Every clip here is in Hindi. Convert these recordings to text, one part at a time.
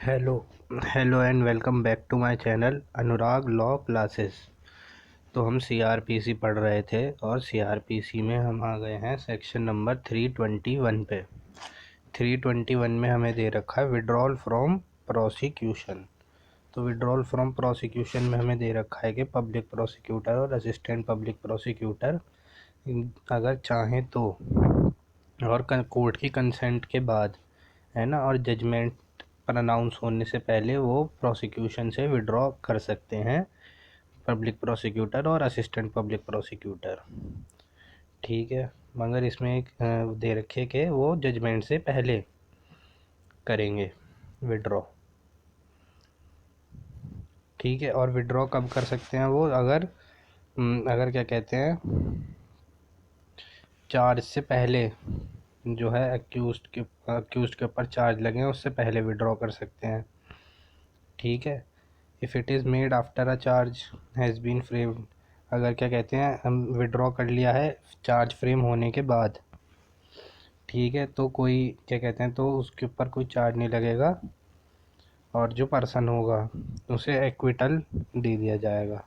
Hello hello and welcome back to my channel Anurag law classes. तो हम सीआरपीसी पढ़ रहे थे और सीआरपीसी में हम आ गए हैं सेक्शन नंबर 321 पे। 321 में हमें दे रखा है विड्रॉल फ्रॉम प्रोसिक्यूशन। तो विड्रॉल फ्रॉम प्रोसिक्यूशन में हमें दे रखा है कि पब्लिक प्रोसिक्यूटर और असिस्टेंट पब्लिक प्रोसिक्यूटर अगर चाहें तो और कोर्ट की कंसेंट के बाद, है ना, और जजमेंट पर अनाउंस होने से पहले वो प्रोसिक्यूशन से विड्रॉ कर सकते हैं, पब्लिक प्रोसिक्यूटर और असिस्टेंट पब्लिक प्रोसिक्यूटर। ठीक है, मगर इसमें एक दे रखे कि वो जजमेंट से पहले करेंगे विड्रॉ। ठीक है, और विड्रॉ कब कर सकते हैं वो, अगर अगर क्या कहते हैं, चार्ज से पहले जो है अक्यूज्ड के ऊपर चार्ज लगे हैं उससे पहले विड्रॉ कर सकते हैं। ठीक है, if it is made after a charge has been framed, अगर क्या कहते हैं हम विड्रॉ कर लिया है चार्ज फ्रेम होने के बाद, ठीक है, तो कोई क्या कहते हैं तो उसके ऊपर कोई चार्ज नहीं लगेगा और जो पर्सन होगा उसे एक्विटल दे दिया जाएगा।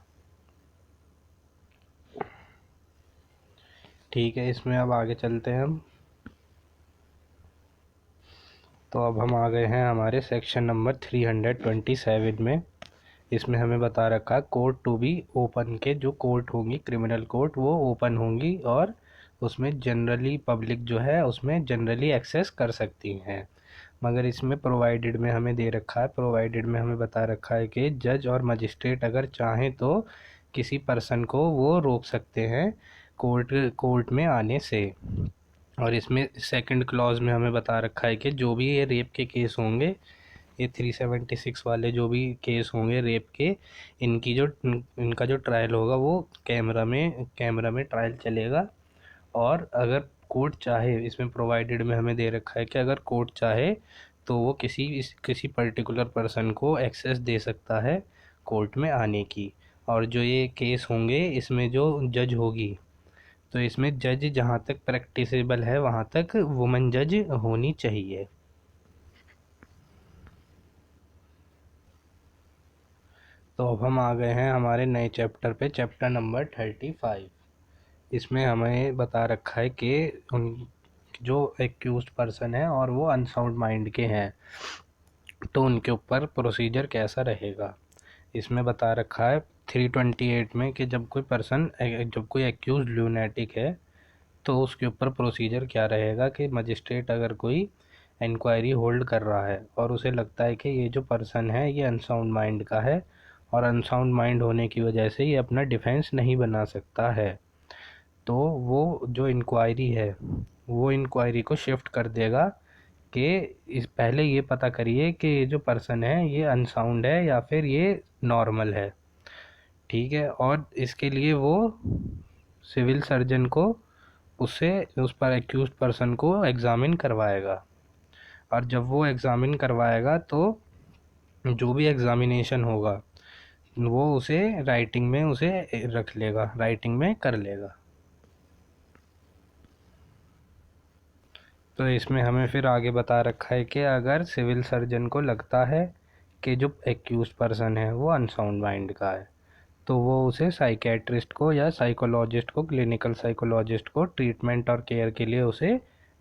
ठीक है, इसमें अब आगे चलते हैं हम। तो अब हम आ गए हैं हमारे सेक्शन नंबर 327 में। इसमें हमें बता रखा है कोर्ट टू बी ओपन, के जो कोर्ट होंगी क्रिमिनल कोर्ट वो ओपन होंगी और उसमें जनरली पब्लिक जो है उसमें जनरली एक्सेस कर सकती हैं। मगर इसमें प्रोवाइडेड में हमें दे रखा है, प्रोवाइडेड में हमें बता रखा है कि जज और मजिस्ट्रेट अगर चाहें तो किसी पर्सन को वो रोक सकते हैं कोर्ट में आने से। और इसमें सेकंड क्लॉज में हमें बता रखा है कि जो भी ये रेप के केस होंगे, ये 376 वाले जो भी केस होंगे रेप के, इनका जो ट्रायल होगा वो कैमरा में ट्रायल चलेगा। और अगर कोर्ट चाहे, इसमें प्रोवाइडेड में हमें दे रखा है कि अगर कोर्ट चाहे तो वो किसी पर्टिकुलर पर्सन को एक्सेस दे सकता है कोर्ट में आने की। और जो ये केस होंगे इसमें जो जज होगी, तो इसमें जज जहाँ तक प्रैक्टिसेबल है वहाँ तक वुमन जज होनी चाहिए। तो अब हम आ गए हैं हमारे नए चैप्टर पे, चैप्टर नंबर 35। इसमें हमें बता रखा है कि उन जो एक्यूज्ड पर्सन है और वो अनसाउंड माइंड के हैं तो उनके ऊपर प्रोसीजर कैसा रहेगा। इसमें बता रखा है 328 में कि जब कोई एक्यूज्ड ल्यूनेटिक है तो उसके ऊपर प्रोसीजर क्या रहेगा कि मजिस्ट्रेट अगर कोई इंक्वायरी होल्ड कर रहा है और उसे लगता है कि ये जो पर्सन है ये अनसाउंड माइंड का है और अनसाउंड माइंड होने की वजह से ये अपना डिफेंस नहीं बना सकता है, तो वो जो इंक्वायरी है वो इंक्वायरी को शिफ्ट कर देगा कि इस पहले ये पता करिए कि ये जो पर्सन है ये अनसाउंड है या फिर ये नॉर्मल है। ठीक है, और इसके लिए वो सिविल सर्जन को उससे उस पर एक्यूज्ड पर्सन को एग्ज़ामिन करवाएगा। और जब वो एग्ज़ामिन करवाएगा तो जो भी एग्ज़ामिनेशन होगा वो उसे राइटिंग में उसे रख लेगा, राइटिंग में कर लेगा। तो इसमें हमें फिर आगे बता रखा है कि अगर सिविल सर्जन को लगता है कि जो एक्यूज्ड पर्सन है वो अनसाउंड माइंड का है तो वो उसे साइकेट्रिस्ट को या साइकोलॉजिस्ट को, क्लिनिकल साइकोलॉजिस्ट को ट्रीटमेंट और केयर के लिए उसे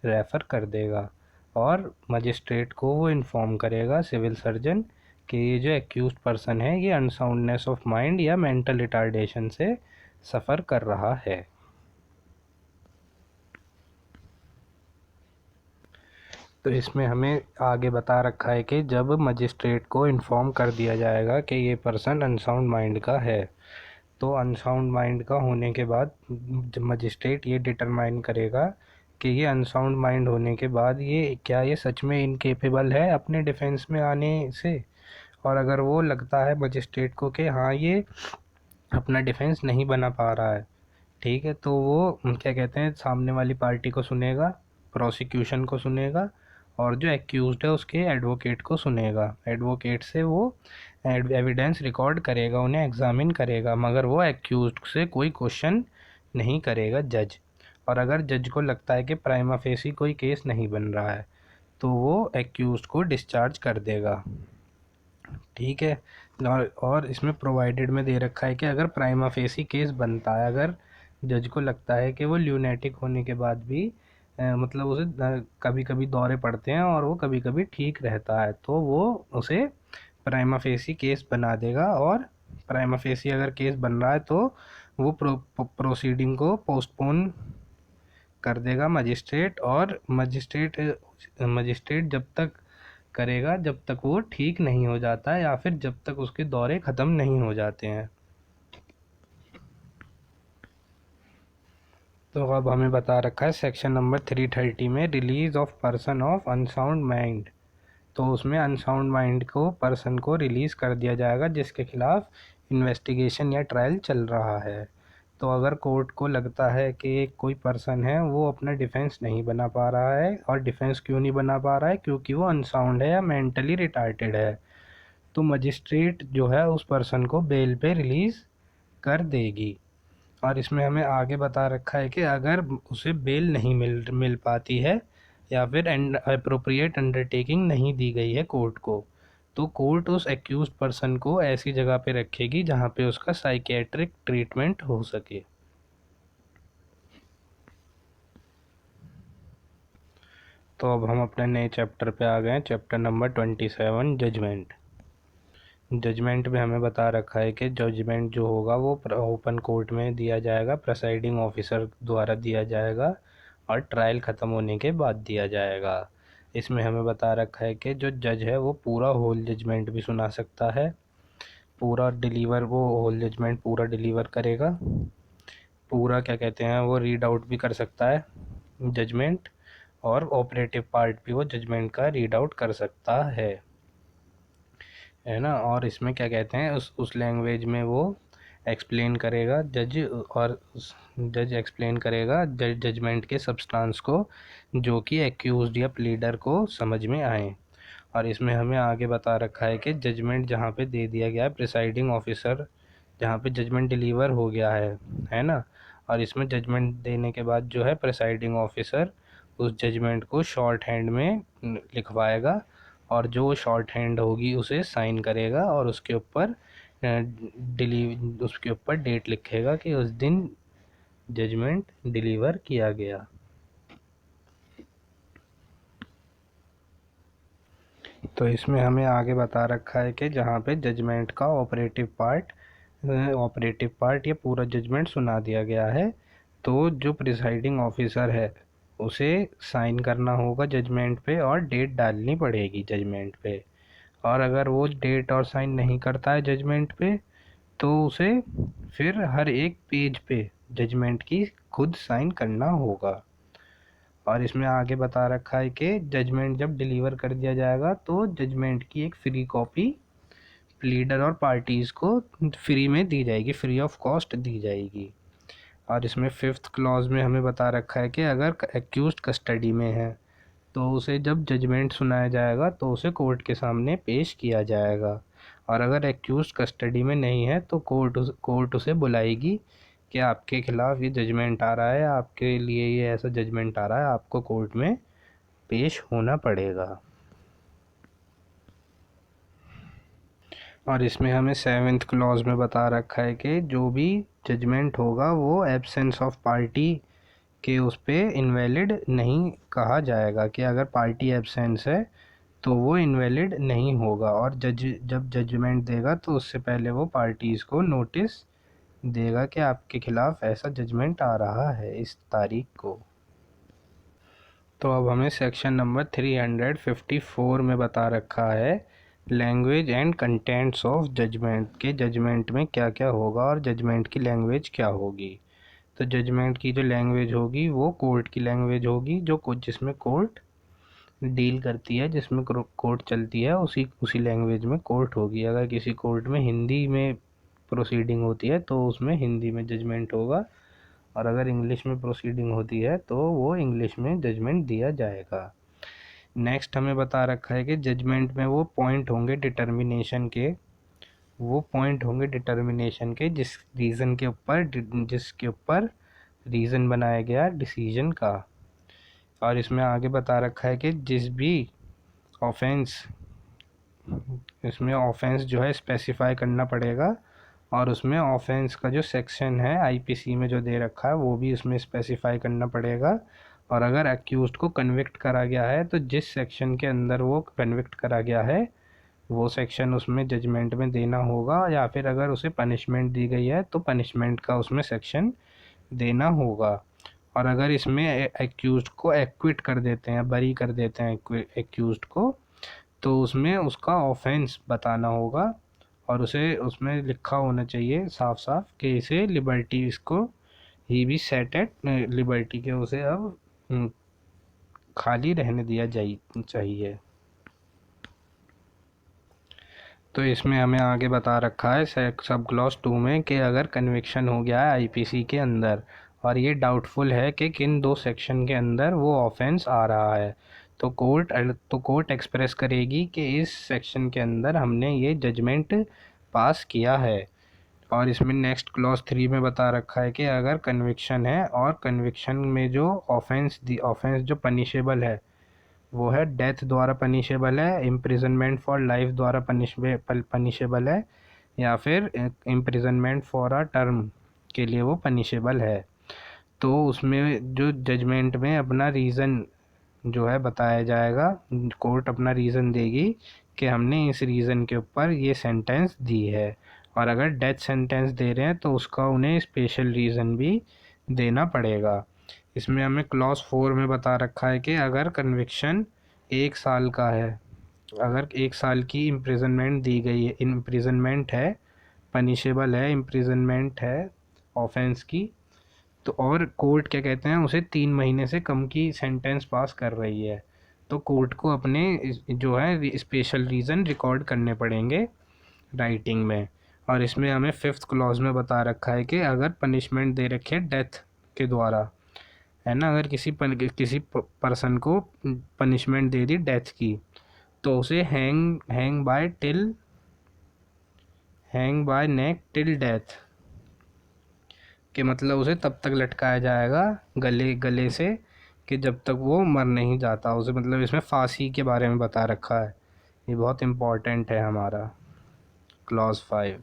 रेफ़र कर देगा। और मजिस्ट्रेट को वो इन्फॉर्म करेगा सिविल सर्जन कि ये जो एक्यूज्ड पर्सन है ये अनसाउंडनेस ऑफ माइंड या मेंटल रिटार्डेशन से सफ़र कर रहा है। तो इसमें हमें आगे बता रखा है कि जब मजिस्ट्रेट को इन्फॉर्म कर दिया जाएगा कि ये पर्सन अनसाउंड माइंड का है तो अनसाउंड माइंड का होने के बाद मजिस्ट्रेट ये डिटरमाइन करेगा कि ये अनसाउंड माइंड होने के बाद ये सच में इनकेपेबल है अपने डिफेंस में आने से। और अगर वो लगता है मजिस्ट्रेट को कि हाँ ये अपना डिफेंस नहीं बना पा रहा है, ठीक है, तो वो क्या कहते हैं सामने वाली पार्टी को सुनेगा, प्रोसिक्यूशन को सुनेगा और जो एक्यूज्ड है उसके एडवोकेट को सुनेगा। एडवोकेट से वो एविडेंस रिकॉर्ड करेगा, उन्हें एग्ज़ामिन करेगा, मगर वो एक्यूज्ड से कोई क्वेश्चन नहीं करेगा जज। और अगर जज को लगता है कि प्राइमा फेसी कोई केस नहीं बन रहा है तो वो एक्यूज्ड को डिस्चार्ज कर देगा। ठीक है। और इसमें प्रोवाइडेड में दे रखा है कि अगर प्राइमा फेसी केस बनता है, अगर जज को लगता है कि वो ल्यूनेटिक होने के बाद भी मतलब उसे कभी कभी दौरे पड़ते हैं और वो कभी कभी ठीक रहता है, तो वो उसे प्राइमा फेसी केस बना देगा। और प्राइमा फेसी अगर केस बन रहा है तो वो प्रोसीडिंग को पोस्टपोन कर देगा मजिस्ट्रेट। और मजिस्ट्रेट जब तक करेगा जब तक वो ठीक नहीं हो जाता है या फिर जब तक उसके दौरे ख़त्म नहीं हो जाते हैं। तो अब हमें बता रखा है सेक्शन नंबर 330 में release of person of unsound mind. तो उसमें अनसाउंड माइंड को पर्सन को रिलीज़ कर दिया जाएगा जिसके खिलाफ इन्वेस्टिगेशन या ट्रायल चल रहा है। तो अगर कोर्ट को लगता है कि कोई पर्सन है वो अपना डिफेंस नहीं बना पा रहा है, और डिफेंस क्यों नहीं बना पा रहा है, क्योंकि वो अनसाउंड है या मेंटली रिटार्टेड है, तो मजिस्ट्रेट जो है उस पर्सन को बेल पे रिलीज़ कर देगी। और इसमें हमें आगे बता रखा है कि अगर उसे बेल नहीं मिल पाती है या फिर अप्रोप्रिएट अंडरटेकिंग नहीं दी गई है कोर्ट को, तो कोर्ट उस एक्यूज्ड पर्सन को ऐसी जगह पे रखेगी जहाँ पे उसका साइकेट्रिक ट्रीटमेंट हो सके। तो अब हम अपने नए चैप्टर पे आ गए हैं, चैप्टर नंबर 27, जजमेंट। जजमेंट में हमें बता रखा है कि जजमेंट जो होगा वो ओपन कोर्ट में दिया जाएगा, प्रेसाइडिंग ऑफिसर द्वारा दिया जाएगा और ट्रायल ख़त्म होने के बाद दिया जाएगा। इसमें हमें बता रखा है कि जो जज है वो पूरा होल जजमेंट भी सुना सकता है, वो होल जजमेंट पूरा डिलीवर करेगा, पूरा क्या कहते हैं वो रीड आउट भी कर सकता है जजमेंट, और ऑपरेटिव पार्ट भी वो जजमेंट का रीड आउट कर सकता है ना। और इसमें क्या कहते हैं उस लैंग्वेज में वो एक्सप्लेन करेगा जज एक्सप्लेन करेगा जजमेंट के सब्सटेंस को, जो कि एक्यूज्ड या प्लीडर को समझ में आए। और इसमें हमें आगे बता रखा है कि जजमेंट जहाँ पे दे दिया गया है प्रिसाइडिंग ऑफिसर, जहाँ पे जजमेंट डिलीवर हो गया है ना, और इसमें जजमेंट देने के बाद जो है प्रिसाइडिंग ऑफिसर उस जजमेंट को शॉर्ट हैंड में लिखवाएगा, और जो शॉर्ट हैंड होगी उसे साइन करेगा और उसके ऊपर डेट लिखेगा कि उस दिन जजमेंट डिलीवर किया गया। तो इसमें हमें आगे बता रखा है कि जहाँ पे जजमेंट का ऑपरेटिव पार्ट ये पूरा जजमेंट सुना दिया गया है, तो जो प्रिसाइडिंग ऑफिसर है उसे साइन करना होगा जजमेंट पे और डेट डालनी पड़ेगी जजमेंट पे। और अगर वो डेट और साइन नहीं करता है जजमेंट पे, तो उसे फिर हर एक पेज पे जजमेंट की खुद साइन करना होगा। और इसमें आगे बता रखा है कि जजमेंट जब डिलीवर कर दिया जाएगा तो जजमेंट की एक फ्री कॉपी प्लीडर और पार्टीज़ को फ्री में दी जाएगी, फ्री ऑफ कॉस्ट दी जाएगी। और इसमें 5th क्लॉज में हमें बता रखा है कि अगर एक्यूज्ड कस्टडी में है तो उसे जब जजमेंट सुनाया जाएगा तो उसे कोर्ट के सामने पेश किया जाएगा, और अगर एक्यूज्ड कस्टडी में नहीं है तो कोर्ट उसे बुलाएगी कि आपके खिलाफ़ ये जजमेंट आ रहा है, आपके लिए ये ऐसा जजमेंट आ रहा है, आपको कोर्ट में पेश होना पड़ेगा। और इसमें हमें 7th क्लॉज में बता रखा है कि जो भी जजमेंट होगा वो एब्सेंस ऑफ पार्टी के उस पर इनवैलिड नहीं कहा जाएगा, कि अगर पार्टी एब्सेंस है तो वो इनवैलिड नहीं होगा। और जज जब जजमेंट देगा तो उससे पहले वो पार्टीज़ को नोटिस देगा कि आपके खिलाफ़ ऐसा जजमेंट आ रहा है इस तारीख को। तो अब हमें सेक्शन नंबर 354 में बता रखा है language and contents of judgment, के जजमेंट में क्या क्या होगा और जजमेंट की लैंग्वेज क्या होगी। तो जजमेंट की जो लैंग्वेज होगी वो कोर्ट की लैंग्वेज होगी, जिसमें कोर्ट डील करती है, जिसमें कोर्ट चलती है, उसी लैंग्वेज में कोर्ट होगी। अगर किसी कोर्ट में हिंदी में प्रोसीडिंग होती है तो उसमें हिंदी में जजमेंट होगा, और अगर इंग्लिश में प्रोसीडिंग होती है तो वो इंग्लिश में जजमेंट दिया जाएगा। नेक्स्ट हमें बता रखा है कि जजमेंट में वो पॉइंट होंगे डिटर्मिनेशन के जिसके ऊपर रीज़न बनाया गया डिसीजन का। और इसमें आगे बता रखा है कि जिस भी ऑफेंस इसमें ऑफेंस जो है स्पेसिफाई करना पड़ेगा, और उसमें ऑफेंस का जो सेक्शन है आईपीसी में जो दे रखा है वो भी उसमें स्पेसिफाई करना पड़ेगा। और अगर अक्यूज्ड को कन्विक्ट करा गया है तो जिस सेक्शन के अंदर वो कन्विक्ट करा गया है वो सेक्शन उसमें जजमेंट में देना होगा, या फिर अगर उसे पनिशमेंट दी गई है तो पनिशमेंट का उसमें सेक्शन देना होगा। और अगर इसमें एक्यूज्ड को एक्विट कर देते हैं, बरी कर देते हैं एक्यूज्ड को, तो उसमें उसका ऑफेंस बताना होगा, और उसे उसमें लिखा होना चाहिए साफ साफ कि इसे लिबर्टी, इसको ही भी सेट एट लिबर्टी, के उसे अब खाली रहने दिया चाहिए। तो इसमें हमें आगे बता रखा है सब क्लॉज 2 में कि अगर कन्विक्शन हो गया है आईपीसी के अंदर और ये डाउटफुल है कि किन दो सेक्शन के अंदर वो ऑफेंस आ रहा है, तो कोर्ट एक्सप्रेस करेगी कि इस सेक्शन के अंदर हमने ये जजमेंट पास किया है। और इसमें नेक्स्ट क्लॉज 3 में बता रखा है कि अगर कन्विक्शन है और कन्विक्शन में जो ऑफेंस जो पनिशेबल है वो है डेथ द्वारा पनिशेबल है, इम्प्रिजनमेंट फॉर लाइफ द्वारा पनिशेबल है, या फिर इम्प्रिजनमेंट फॉर अ टर्म के लिए वो पनिशेबल है। तो उसमें जो जजमेंट में अपना रीज़न जो है बताया जाएगा, कोर्ट अपना रीज़न देगी कि हमने इस रीज़न के ऊपर ये सेंटेंस दी है। और अगर डेथ सेंटेंस दे रहे हैं तो उसका उन्हें स्पेशल रीज़न भी देना पड़ेगा। इसमें हमें क्लॉज 4 में बता रखा है कि अगर कन्विक्शन 1 साल का है, अगर 1 साल की इम्प्रिजनमेंट दी गई है, इम्प्रिजनमेंट है, पनिशेबल है, इम्प्रिजनमेंट है ऑफेंस की, तो और कोर्ट क्या कहते हैं उसे 3 महीने से कम की सेंटेंस पास कर रही है, तो कोर्ट को अपने जो है स्पेशल रीज़न रिकॉर्ड करने पड़ेंगे राइटिंग में। और इसमें हमें 5th क्लॉज में बता रखा है कि अगर पनिशमेंट दे रखे है डेथ के द्वारा, है ना, अगर किसी पर्सन को पनिशमेंट दे दी डेथ की, तो उसे हैंग बाय नेक टिल डेथ, कि मतलब उसे तब तक लटकाया जाएगा गले से कि जब तक वो मर नहीं जाता उसे, मतलब इसमें फांसी के बारे में बता रखा है। ये बहुत इम्पोर्टेंट है हमारा क्लॉज 5।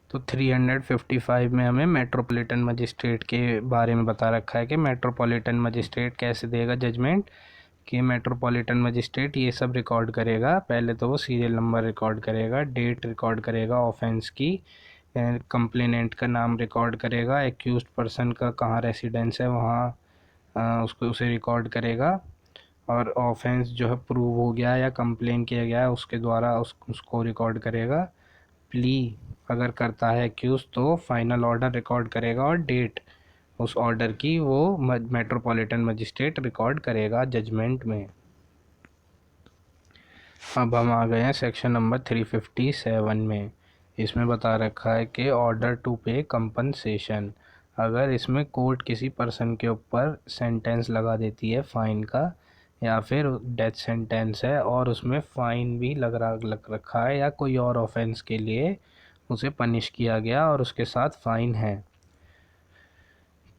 तो 355 में हमें मेट्रोपॉलिटन मजिस्ट्रेट के बारे में बता रखा है कि मेट्रोपॉलिटन मजिस्ट्रेट कैसे देगा जजमेंट, कि मेट्रोपॉलिटन मजिस्ट्रेट ये सब रिकॉर्ड करेगा। पहले तो वो सीरियल नंबर रिकॉर्ड करेगा, डेट रिकॉर्ड करेगा ऑफेंस की, कंप्लेनेंट का नाम रिकॉर्ड करेगा, एक्यूज्ड पर्सन का कहाँ रेसिडेंस है वहाँ उसे रिकॉर्ड करेगा, और ऑफेंस जो है प्रूव हो गया या कंप्लेन किया गया है उसके द्वारा उसको रिकॉर्ड करेगा। प्ली अगर करता है एक्यूज तो फाइनल ऑर्डर रिकॉर्ड करेगा, और डेट उस ऑर्डर की वो मेट्रोपॉलिटन मजिस्ट्रेट रिकॉर्ड करेगा जजमेंट में। अब हम आ गए हैं सेक्शन नंबर 357 में। इसमें बता रखा है कि ऑर्डर टू पे कंपनसेशन, अगर इसमें कोर्ट किसी पर्सन के ऊपर सेंटेंस लगा देती है फ़ाइन का, या फिर डेथ सेंटेंस है और उसमें फ़ाइन भी लग रखा है, या कोई और ऑफेंस के लिए उसे पनिश किया गया और उसके साथ फ़ाइन है,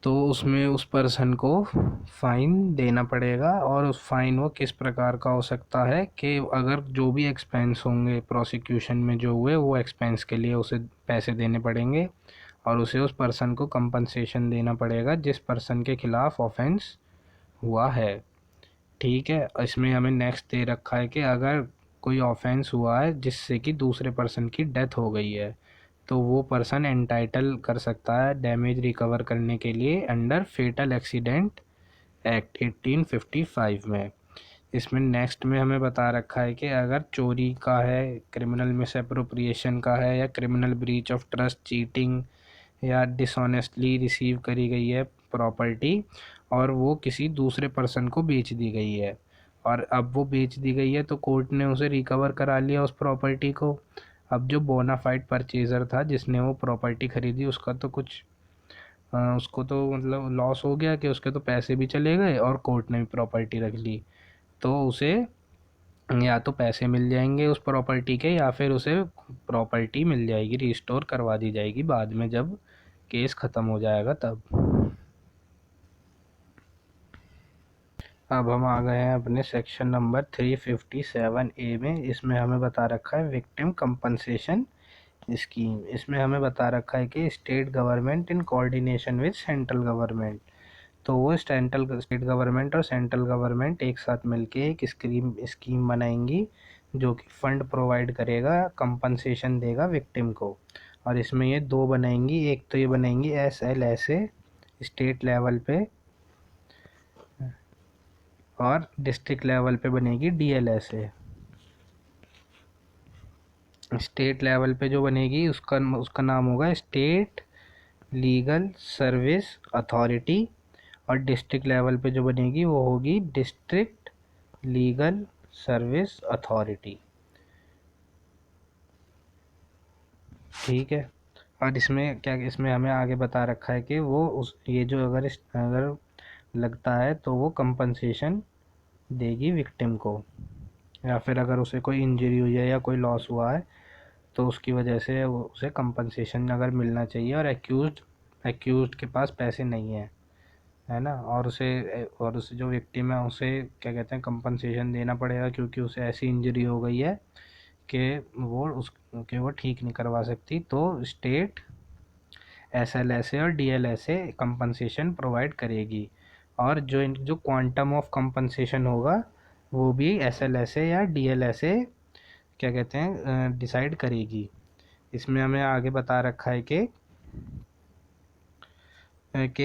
तो उसमें उस पर्सन को फ़ाइन देना पड़ेगा। और उस फ़ाइन वो किस प्रकार का हो सकता है कि अगर जो भी एक्सपेंस होंगे प्रोसिक्यूशन में जो हुए वो एक्सपेंस के लिए उसे पैसे देने पड़ेंगे, और उसे उस पर्सन को कंपनसेशन देना पड़ेगा जिस पर्सन के ख़िलाफ़ ऑफेंस हुआ है। ठीक है, इसमें हमें नेक्स्ट दे रखा है कि अगर कोई ऑफेंस हुआ है जिससे कि दूसरे पर्सन की डेथ हो गई है, तो वो पर्सन एंटाइटल कर सकता है डैमेज रिकवर करने के लिए अंडर फेटल एक्सीडेंट एक्ट 1855 में। इसमें नेक्स्ट में हमें बता रखा है कि अगर चोरी का है, क्रिमिनल मिसअप्रोप्रिएशन का है, या criminal breach of trust, cheating या डिसऑनेस्टली रिसीव करी गई है प्रॉपर्टी, और वो किसी दूसरे पर्सन को बेच दी गई है, और अब वो बेच दी गई है तो कोर्ट ने उसे रिकवर करा लिया उस प्रॉपर्टी को। अब जो बोनाफाइड परचेज़र था जिसने वो प्रॉपर्टी ख़रीदी उसका तो कुछ उसको तो मतलब लॉस हो गया कि उसके तो पैसे भी चले गए और कोर्ट ने भी प्रॉपर्टी रख ली, तो उसे या तो पैसे मिल जाएंगे उस प्रॉपर्टी के, या फिर उसे प्रॉपर्टी मिल जाएगी, रिस्टोर करवा दी जाएगी बाद में जब केस ख़त्म हो जाएगा तब। अब हम आ गए हैं अपने सेक्शन नंबर 357A में। इसमें हमें बता रखा है विक्टिम कंपनसेशन स्कीम। इसमें हमें बता रखा है कि state government in coordination with central government, तो वो स्टेट गवर्नमेंट और सेंट्रल गवर्नमेंट एक साथ मिलके एक स्कीम बनाएंगी जो कि फंड प्रोवाइड करेगा, कंपनसेशन देगा विक्टिम को। और इसमें ये दो बनाएंगी, एक तो ये बनाएंगी SLSA स्टेट लेवल पे, और डिस्ट्रिक्ट लेवल पे बनेगी DLSA। स्टेट लेवल पे जो बनेगी उसका नाम होगा स्टेट लीगल सर्विस अथॉरिटी, और डिस्ट्रिक्ट लेवल पे जो बनेगी वो होगी डिस्ट्रिक्ट लीगल सर्विस अथॉरिटी। ठीक है। और इसमें हमें आगे बता रखा है कि वो उस ये जो अगर लगता है तो वो कंपनसेशन देगी विक्टिम को, या फिर अगर उसे कोई इंजरी हुई है या कोई लॉस हुआ है तो उसकी वजह से उसे कंपनसेशन अगर मिलना चाहिए, और एक्यूज्ड के पास पैसे नहीं है ना, और उसे जो विक्टिम है उसे क्या कहते हैं कंपनसेशन देना पड़ेगा, क्योंकि उसे ऐसी इंजरी हो गई है कि वो ठीक नहीं करवा सकती। तो स्टेट SLSA और DLSA कंपनसेशन प्रोवाइड करेगी, और जो क्वांटम ऑफ कंपनसेशन होगा वो भी SLSA या DLSA क्या कहते हैं डिसाइड करेगी। इसमें हमें आगे बता रखा है कि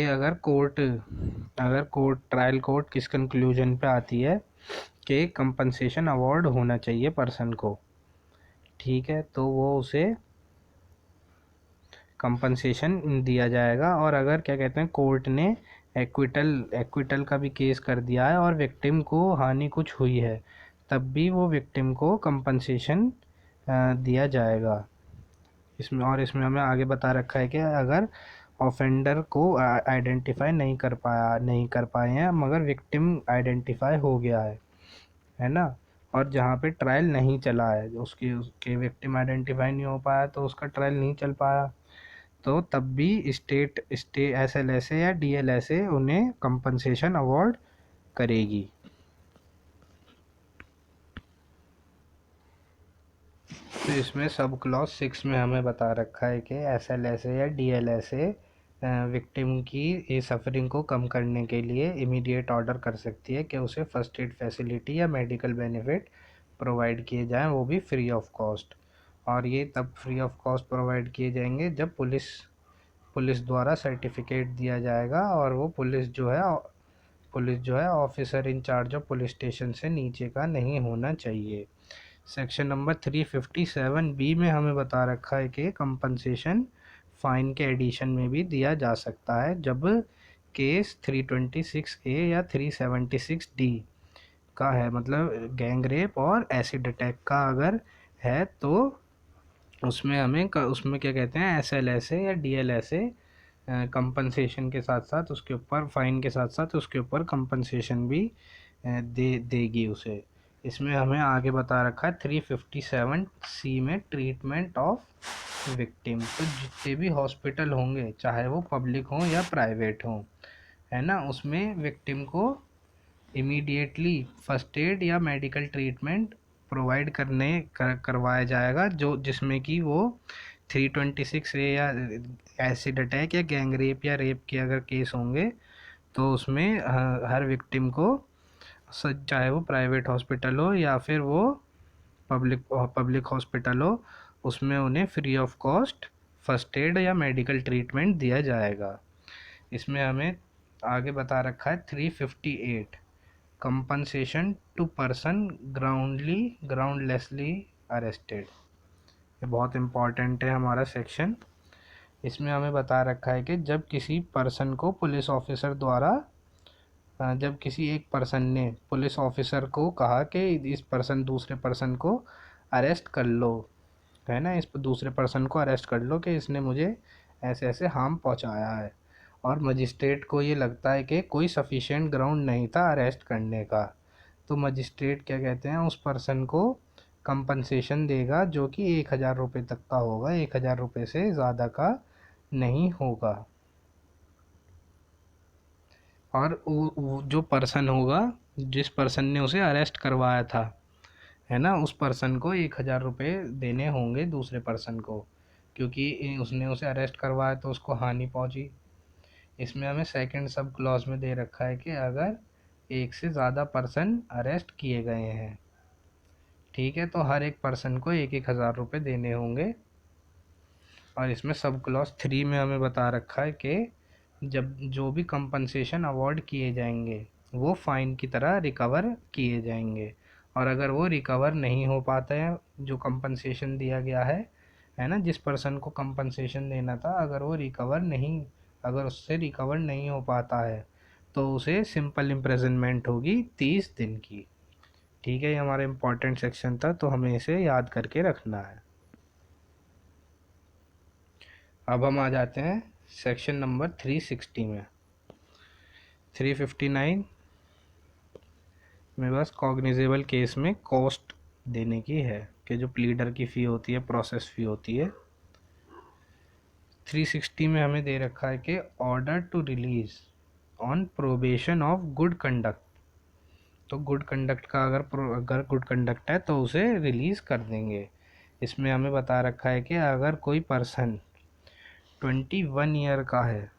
अगर ट्रायल कोर्ट किस कंक्लूजन पे आती है कि कंपनसेशन अवार्ड होना चाहिए पर्सन को, ठीक है, तो वो उसे कंपनसेशन दिया जाएगा। और अगर क्या कहते हैं कोर्ट ने एक्विटल का भी केस कर दिया है और विक्टिम को हानि कुछ हुई है, तब भी वो विक्टिम को कंपनसेशन दिया जाएगा। इसमें हमें आगे बता रखा है कि अगर ऑफेंडर को आइडेंटिफाई नहीं कर पाए हैं, मगर विक्टिम आइडेंटिफाई हो गया है ना, और जहाँ पे ट्रायल नहीं चला है, उसके विक्टिम आइडेंटिफाई नहीं हो पाया तो उसका ट्रायल नहीं चल पाया, तो तब भी स्टेट SLSA या DLSA उन्हें कंपनसेशन अवार्ड करेगी। तो इसमें सब क्लॉज 6 में हमें बता रखा है कि SLSA या DLSA विक्टिम की इस सफरिंग को कम करने के लिए इमीडिएट ऑर्डर कर सकती है कि उसे फर्स्ट एड फैसिलिटी या मेडिकल बेनिफिट प्रोवाइड किए जाएं, वो भी फ्री ऑफ कॉस्ट। और ये तब फ्री ऑफ कॉस्ट प्रोवाइड किए जाएंगे जब पुलिस द्वारा सर्टिफिकेट दिया जाएगा, और वो पुलिस जो है officer in charge of police station से नीचे का नहीं होना चाहिए। सेक्शन नंबर 357B में हमें बता रखा है कि कंपनसेशन फाइन के एडिशन में भी दिया जा सकता है, जब केस 326A या 376D का है, मतलब गैंग रेप और एसिड अटैक का अगर है, तो उसमें क्या कहते हैं SLSA या DLSA कंपनसेशन के साथ साथ उसके ऊपर फाइन के साथ साथ उसके ऊपर कंपनसेशन भी देगी उसे। इसमें हमें आगे बता रखा है 357C में ट्रीटमेंट ऑफ विक्टिम। तो जितने भी हॉस्पिटल होंगे, चाहे वो पब्लिक हों या प्राइवेट हों, है ना, उसमें विक्टिम को इमीडिएटली फर्स्ट एड या मेडिकल ट्रीटमेंट प्रोवाइड करवाया जाएगा, जो जिसमें कि वो 326A या एसिड अटैक या गैंग रेप या रेप के अगर केस होंगे तो उसमें हर विक्टिम को, चाहे वो प्राइवेट हॉस्पिटल हो या फिर वो पब्लिक हॉस्पिटल हो, उसमें उन्हें free of cost first aid या मेडिकल ट्रीटमेंट दिया जाएगा। इसमें हमें आगे बता रखा है 358 कंपनसेशन टू पर्सन ग्राउंडलेसली अरेस्टेड। ये बहुत इम्पॉर्टेंट है हमारा सेक्शन। इसमें हमें बता रखा है कि जब किसी पर्सन को पुलिस ऑफिसर द्वारा जब किसी एक पर्सन ने पुलिस ऑफिसर को कहा कि इस दूसरे पर्सन को अरेस्ट कर लो, है ना, इस दूसरे पर्सन को अरेस्ट कर लो कि इसने मुझे ऐसे ऐसे हार्म पहुंचाया है, और मजिस्ट्रेट को ये लगता है कि कोई सफिशिएंट ग्राउंड नहीं था अरेस्ट करने का, तो मजिस्ट्रेट क्या कहते हैं उस पर्सन को कंपनसेशन देगा, जो कि 1,000 रुपये तक का होगा, 1,000 रुपये से ज़्यादा का नहीं होगा। और जो पर्सन होगा जिस पर्सन ने उसे अरेस्ट करवाया था, है ना, उस पर्सन को 1,000 रुपये देने होंगे दूसरे पर्सन को, क्योंकि उसने उसे अरेस्ट करवाया तो उसको हानि पहुंची। इसमें हमें सेकंड सब क्लॉज में दे रखा है कि अगर एक से ज़्यादा पर्सन अरेस्ट किए गए हैं, ठीक है, तो हर एक पर्सन को 1,000 रुपये देने होंगे। और इसमें सब क्लॉज 3 में हमें बता रखा है कि जब जो भी कंपनसेशन अवॉर्ड किए जाएंगे वो फ़ाइन की तरह रिकवर किए जाएंगे, और अगर वो रिकवर नहीं हो पाते हैं, जो कंपनसेशन दिया गया है ना, जिस पर्सन को कंपनसेशन देना था, अगर उससे रिकवर नहीं हो पाता है तो उसे सिंपल इम्प्रिजनमेंट होगी 30 दिन की। ठीक है, ये हमारा इम्पोर्टेंट सेक्शन था, तो हमें इसे याद करके रखना है। अब हम आ जाते हैं सेक्शन नंबर 360 में। 359 में बस कॉग्निजेबल केस में कॉस्ट देने की है, कि जो प्लीडर की फ़ी होती है, प्रोसेस फ़ी होती है। 360 में हमें दे रखा है कि order to release on probation of good conduct. तो गुड कंडक्ट का अगर गुड कंडक्ट है तो उसे रिलीज़ कर देंगे। इसमें हमें बता रखा है कि अगर कोई पर्सन 21 ईयर का है,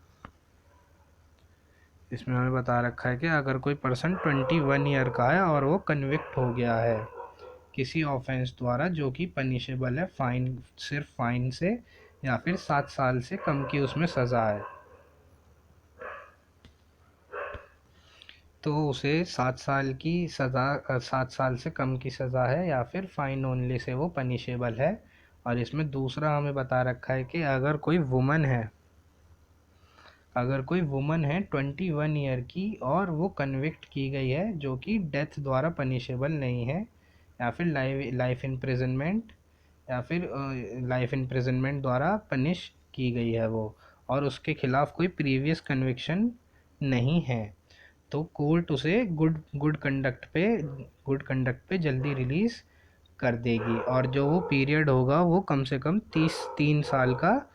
इसमें हमें बता रखा है कि अगर कोई पर्सन 21 ईयर का है और वो कन्विक्ट हो गया है किसी ऑफेंस द्वारा जो कि पनिशेबल है फाइन, सिर्फ फाइन से, या फिर 7 साल से कम की उसमें सज़ा है, तो उसे 7 साल की सज़ा, 7 साल से कम की सज़ा है, या फिर फ़ाइन ओनली से वो पनिशेबल है। और इसमें दूसरा हमें बता रखा है कि अगर कोई वुमन है 21 ईयर की और वो कन्विक्ट की गई है जो कि डेथ द्वारा पनिशेबल नहीं है, या फिर लाइफ इम्प्रिजनमेंट, या फिर लाइफ इम्प्रिजनमेंट द्वारा पनिश की गई है वो, और उसके खिलाफ कोई प्रीवियस कन्विक्शन नहीं है, तो कोर्ट उसे गुड कंडक्ट पे जल्दी रिलीज़ कर देगी। और जो वो पीरियड होगा वो कम से कम 3 साल का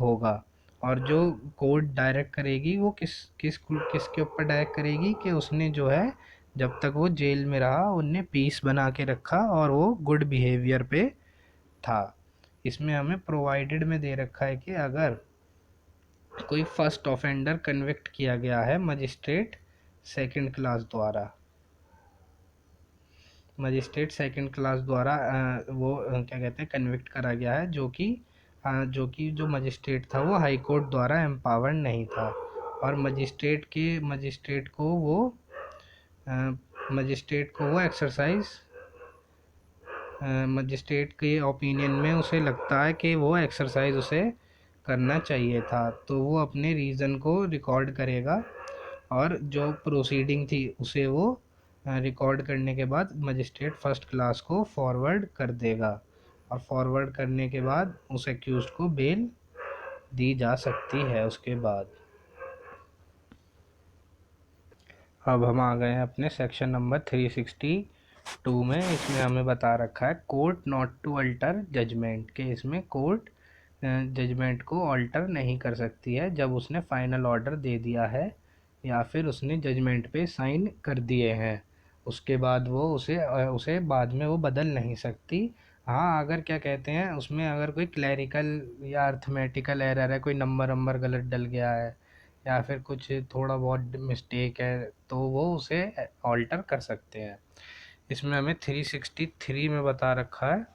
होगा। और जो कोर्ट डायरेक्ट करेगी वो किसके ऊपर डायरेक्ट करेगी कि उसने जो है, जब तक वो जेल में रहा उनने पीस बना के रखा और वो गुड बिहेवियर पे था। इसमें हमें प्रोवाइडेड में दे रखा है कि अगर कोई फर्स्ट ऑफेंडर कन्विक्ट किया गया है मजिस्ट्रेट सेकंड क्लास द्वारा वो क्या कहते हैं, कन्विक्ट करा गया है, जो मजिस्ट्रेट था वो हाई कोर्ट द्वारा एम्पावर्ड नहीं था, और मजिस्ट्रेट के ओपिनियन में उसे लगता है कि वो एक्सरसाइज उसे करना चाहिए था, तो वो अपने रीज़न को रिकॉर्ड करेगा, और जो प्रोसीडिंग थी उसे वो रिकॉर्ड करने के बाद मजिस्ट्रेट फर्स्ट क्लास को फॉरवर्ड कर देगा, और फॉरवर्ड करने के बाद उस एक्यूज़ को बेल दी जा सकती है उसके बाद। अब हम आ गए हैं अपने सेक्शन नंबर 362 में। इसमें हमें बता रखा है court not to alter judgment, के इसमें कोर्ट जजमेंट को अल्टर नहीं कर सकती है जब उसने फाइनल ऑर्डर दे दिया है, या फिर उसने जजमेंट पे साइन कर दिए हैं, उसके बाद वो उसे बाद में वो बदल नहीं सकती। हाँ, अगर क्या कहते हैं उसमें अगर कोई क्लैरिकल या अर्थमेटिकल एरर है, कोई नंबर वंबर गलत डल गया है, या फिर कुछ थोड़ा बहुत मिस्टेक है, तो वो उसे ऑल्टर कर सकते हैं। इसमें हमें 363 में बता रखा है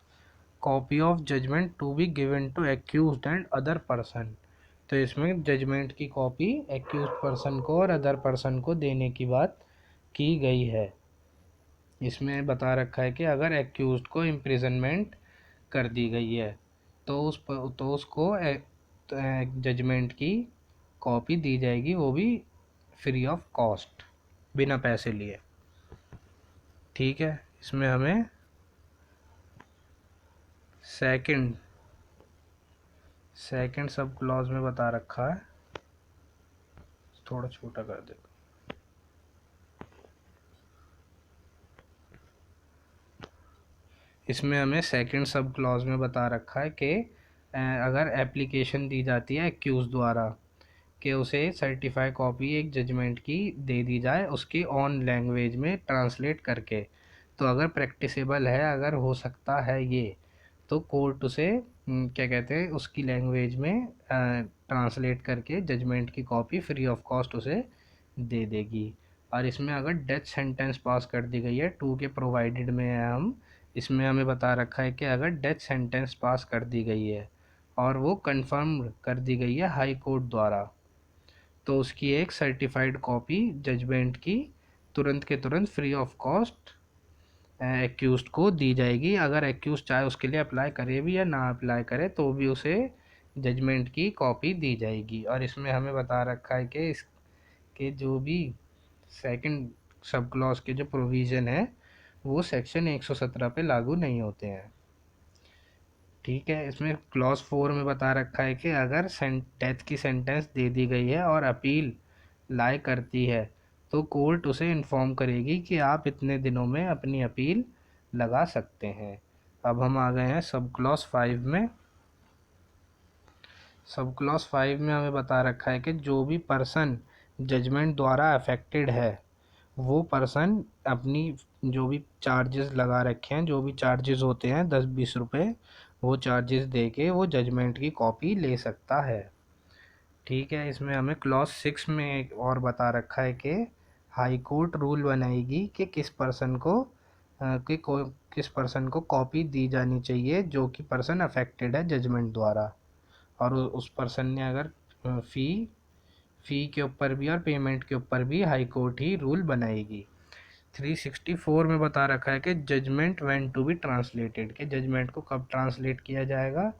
copy of judgment to be given to accused and other person. तो इसमें जजमेंट की कॉपी एक्यूज्ड पर्सन को और अदर पर्सन को देने की बात की गई है। इसमें बता रखा है कि अगर एक्यूज्ड को इम्प्रिजनमेंट कर दी गई है तो उसको जजमेंट की कॉपी दी जाएगी, वो भी फ्री ऑफ कॉस्ट, बिना पैसे लिए। ठीक है, इसमें हमें सेकंड सब क्लॉज में बता रखा है, थोड़ा छोटा कर दे। इसमें हमें सेकंड सब क्लॉज में बता रखा है कि अगर एप्लीकेशन दी जाती है एक्यूज द्वारा कि उसे सर्टिफाई कॉपी एक जजमेंट की दे दी जाए उसकी ऑन लैंग्वेज में ट्रांसलेट करके। तो अगर प्रैक्टिसेबल है, अगर हो सकता है ये, तो कोर्ट उसे क्या कहते हैं, उसकी लैंग्वेज में ट्रांसलेट करके जजमेंट की कॉपी फ्री ऑफ कॉस्ट उसे दे देगी। और इसमें अगर डेथ सेंटेंस पास कर दी गई है, टू के प्रोवाइडेड में है हम, इसमें हमें बता रखा है कि अगर डेथ सेंटेंस पास कर दी गई है और वो कंफर्म कर दी गई है हाई कोर्ट द्वारा, तो उसकी एक सर्टिफाइड कॉपी जजमेंट की तुरंत के तुरंत फ्री ऑफ कॉस्ट एक्यूज़्ड को दी जाएगी। अगर एक्यूज़ चाहे उसके लिए अप्लाई करे भी या ना अप्लाई करे तो भी उसे जजमेंट की कॉपी दी जाएगी। और इसमें हमें बता रखा है कि इसके जो भी सेकंड सब क्लॉज के जो प्रोविज़न है वो सेक्शन 117 पे लागू नहीं होते हैं। ठीक है, इसमें क्लॉज 4 में बता रखा है कि अगर डेथ की सेंटेंस दे दी गई है और अपील लाई करती है तो कोर्ट उसे इन्फॉर्म करेगी कि आप इतने दिनों में अपनी अपील लगा सकते हैं। अब हम आ गए हैं सब क्लॉज 5 में। सब क्लॉज 5 में हमें बता रखा है कि जो भी पर्सन जजमेंट द्वारा अफेक्टेड है वो पर्सन अपनी जो भी चार्जेस लगा रखे हैं, जो भी चार्जेस होते हैं 10-20 रुपए, वो चार्जेस दे के वो जजमेंट की कॉपी ले सकता है। ठीक है, इसमें हमें क्लॉज 6 में एक और बता रखा है कि हाई कोर्ट रूल बनाएगी कि किस पर्सन को किस पर्सन को कॉपी दी जानी चाहिए जो कि पर्सन अफेक्टेड है जजमेंट द्वारा। और उस पर्सन ने अगर फ़ी के ऊपर भी और पेमेंट के ऊपर भी हाई कोर्ट ही रूल बनाएगी। 364 में बता रखा है कि judgment when to be translated, कि जजमेंट को कब ट्रांसलेट किया जाएगा,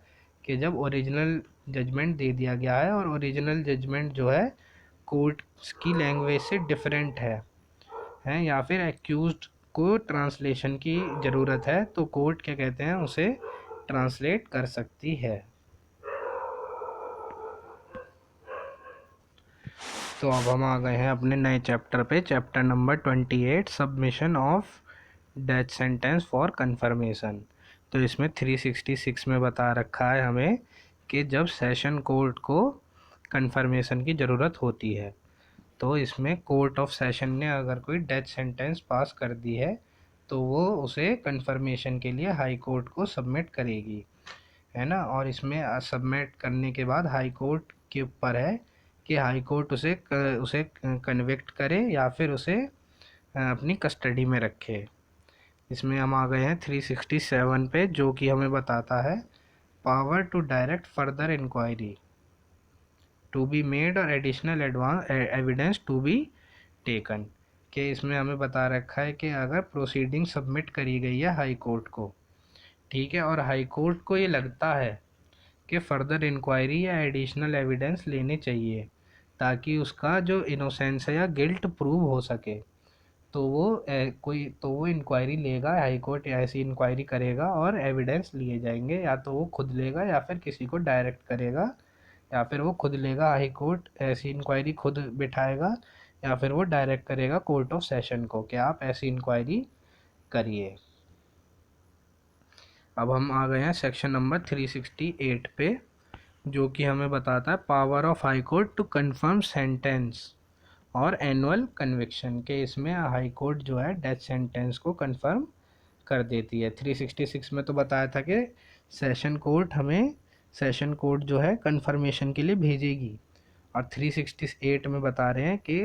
कि जब ओरिजिनल जजमेंट दे दिया गया है और ओरिजिनल जजमेंट जो है कोर्ट की लैंग्वेज से डिफरेंट है या फिर एक्यूज्ड को ट्रांसलेशन की ज़रूरत है तो कोर्ट क्या कहते हैं उसे ट्रांसलेट कर सकती है। तो अब हम आ गए हैं अपने नए चैप्टर पे, chapter number 28, submission of death sentence for confirmation. तो इसमें 366 में बता रखा है हमें कि जब सेशन कोर्ट को कंफर्मेशन की ज़रूरत होती है, तो इसमें कोर्ट ऑफ सेशन ने अगर कोई डेथ सेंटेंस पास कर दी है तो वो उसे कंफर्मेशन के लिए हाई कोर्ट को सबमिट करेगी, है ना। और इसमें सबमिट करने के बाद हाई कोर्ट के ऊपर है कि हाई कोर्ट उसे कन्विक्ट करे या फिर उसे अपनी कस्टडी में रखे। इसमें हम आ गए हैं 367 पे, जो कि हमें बताता है power to direct further inquiry to be made और additional evidence to be taken, के इसमें हमें बता रखा है कि अगर प्रोसीडिंग सबमिट करी गई है हाई कोर्ट को, ठीक है, और हाई कोर्ट को ये लगता है कि फ़र्दर इंक्वायरी या एडिशनल एविडेंस लेने चाहिए ताकि उसका जो इनोसेंस है या गिल्ट प्रूव हो सके, तो वो इंक्वायरी लेगा, हाई कोर्ट ऐसी इंक्वायरी करेगा और एविडेंस लिए जाएंगे, या तो वो खुद लेगा या फिर किसी को डायरेक्ट करेगा, या फिर वो खुद लेगा, हाई कोर्ट ऐसी इंक्वायरी खुद बिठाएगा, या फिर वो डायरेक्ट करेगा कोर्ट ऑफ सेशन को कि आप ऐसी इंक्वायरी करिए। अब हम आ गए हैं सेक्शन नंबर 368 पे, जो कि हमें बताता है power of high court to confirm sentence और एनुअल कन्विक्शन, के इसमें हाई कोर्ट जो है डेथ सेंटेंस को कंफर्म कर देती है। 366 में तो बताया था कि सेशन कोर्ट जो है कंफर्मेशन के लिए भेजेगी, और 368 में बता रहे हैं कि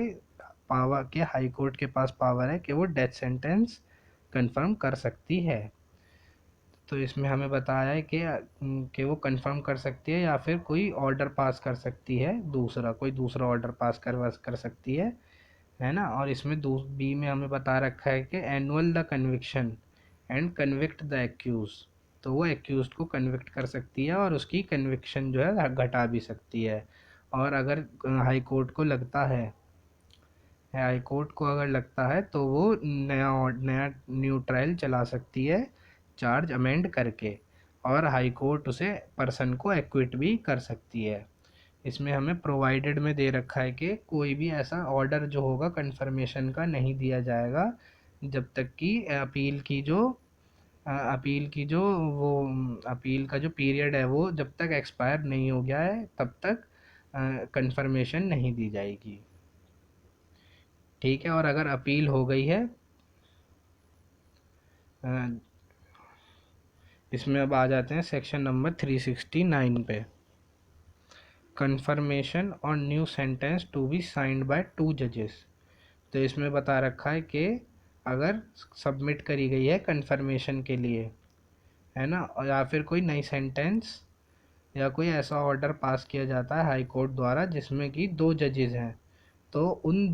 पावर के हाई कोर्ट के पास पावर है कि वो डेथ सेंटेंस कंफर्म कर सकती है। तो इसमें हमें बताया है कि वो कंफर्म कर सकती है या फिर कोई ऑर्डर पास कर सकती है, कोई दूसरा ऑर्डर पास कर सकती है ना। और इसमें बी में हमें बता रखा है कि annul the conviction and convict the accused, तो वो एक्यूज को कन्विक्ट कर सकती है और उसकी कन्विक्शन जो है घटा भी सकती है। और अगर हाई कोर्ट को अगर लगता है तो वो नया न्यू ट्रायल चला सकती है चार्ज अमेंड करके, और हाई कोर्ट उसे पर्सन को एक्विट भी कर सकती है। इसमें हमें प्रोवाइडेड में दे रखा है कि कोई भी ऐसा ऑर्डर जो होगा कंफर्मेशन का नहीं दिया जाएगा जब तक कि अपील का जो पीरियड है वो जब तक एक्सपायर नहीं हो गया है तब तक कंफर्मेशन नहीं दी जाएगी। ठीक है, और अगर अपील हो गई है, इसमें अब आ जाते हैं सेक्शन नंबर 369 पे। कंफर्मेशन और new sentence to be signed by 2 जजेस। तो इसमें बता रखा है कि अगर सबमिट करी गई है कंफर्मेशन के लिए, है ना, और या फिर कोई नई सेंटेंस या कोई ऐसा ऑर्डर पास किया जाता है हाई कोर्ट द्वारा जिसमें कि 2 जजेस हैं, तो उन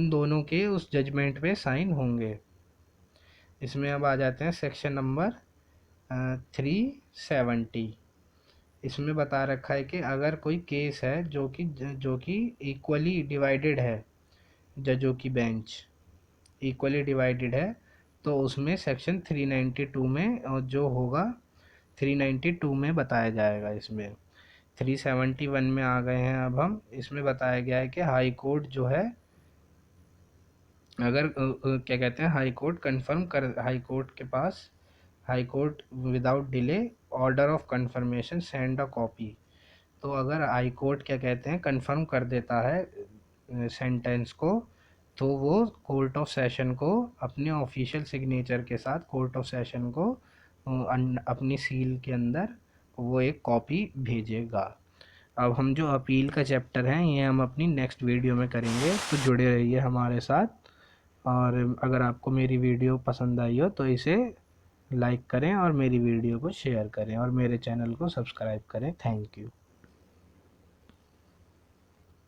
दोनों के उस जजमेंट पे साइन होंगे। इसमें अब आ जाते हैं सेक्शन नंबर 370। इसमें बता रखा है कि अगर कोई केस है जो कि इक्वली डिवाइडेड है, जजों की बेंच इक्वली डिवाइडेड है, तो उसमें सेक्शन 392 में और जो होगा 392 में बताया जाएगा। इसमें 371 में आ गए हैं अब हम। इसमें बताया गया है कि हाई कोर्ट जो है, अगर क्या कहते हैं, हाई कोर्ट के पास, high court without delay order of confirmation send a copy. तो अगर हाई कोर्ट क्या कहते हैं कंफर्म कर देता है सेंटेंस को, तो वो कोर्ट ऑफ सेशन को अपने ऑफिशियल सिग्नेचर के साथ कोर्ट ऑफ सेशन को अपनी सील के अंदर वो एक कॉपी भेजेगा। अब हम जो अपील का चैप्टर है ये हम अपनी नेक्स्ट वीडियो में करेंगे, तो जुड़े रहिए हमारे साथ। और अगर आपको मेरी वीडियो पसंद आई हो तो इसे लाइक करें और मेरी वीडियो को शेयर करें और मेरे चैनल को सब्सक्राइब करें। Thank you.